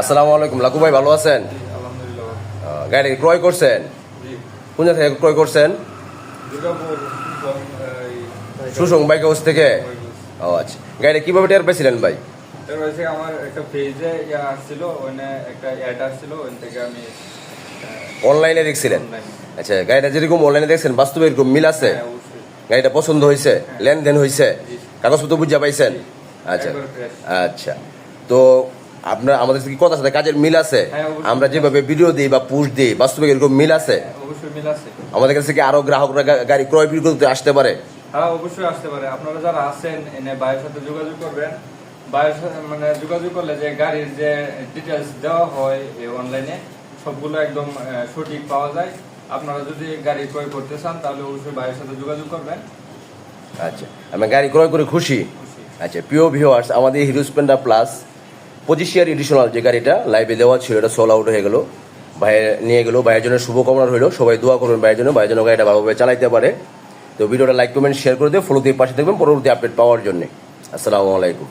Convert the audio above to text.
আসসালামু আলাইকুম। লাকু ভাই ভালো আছেন? আলহামদুলিল্লাহ। গাড়ি ক্রয় করছেন? জি। কোন জায়গা থেকে ক্রয় করছেন? দুর্গাপুর সুসং বাইক হাউস থেকে। ও আচ্ছা, গাড়ি কিভাবে টের পেয়েছিলেন ভাই? তারপরে আমার একটা পেজে আসছিল, ওখানে একটা অ্যাড আসছিল, ওখান থেকে আমি অনলাইনে দেখছিলেন? online। আচ্ছা, গাড়িটা যেরকম অনলাইনে দেখছেন বাস্তবে এরকম মিল আছে? হ্যাঁ, অবশ্যই। গাড়িটা পছন্দ হয়েছে? লেনদেন হয়েছে? জি। কাগজপত্র বুঝা পাইছেন? জি। আচ্ছা একবার fresh। আচ্ছা, তো আপনার আমাদের কি কথা সাথে কাজের মিল আছে? হ্যাঁ, অবশ্যই। আমরা যেভাবে ভিডিও দিই বা পোস্ট দিই বাস্তবে এরকম মিল আছে? হ্যাঁ, অবশ্যই মিল আছে। আমাদের কাছে কি আরো গ্রাহকরা গাড়ি ক্রয় বিক্রি করতে আসতে পারে? হ্যাঁ, অবশ্যই আসতে পারে। আপনারা যারা আছেন এনে ভাইয়ের সাথে যোগাযোগ করবেন। ভাইয়ের সাথে মানে যোগাযোগ করলে যে গাড়ির যে ডিটেলস দেওয়া হয় অনলাইনে সবগুলো একদম সঠিক পাওয়া যায়। আপনারা যদি গাড়ি ক্রয় করতে চান তাহলে অবশ্যই ভাইয়ের সাথে যোগাযোগ করবেন। আচ্ছা, আমি গাড়ি ক্রয় করে খুশি। খুশি। আচ্ছা, প্রিয় ভিউয়ার্স, আমাদের হিরো স্প্লেন্ডার প্লাস 25 ইয়ার এডিশনাল যে গাড়িটা লাইভে দেওয়া ছিল এটা সোল আউট হয়ে গেল, ভাইয়ের নিয়ে গেল। ভাইয়ের জন্য শুভকামনা রইল, সবাই দোয়া করবেন ভাইয়ের জন্য, ভাইয়ের জন্য গাড়িটা ভালোভাবে চালাইতে পারে। তো ভিডিওটা লাইক কমেন্ট শেয়ার করে দিয়ে ফলো দিয়ে পাশে থাকবেন পরবর্তী আপডেট পাওয়ার জন্য। আসসালামু আলাইকুম।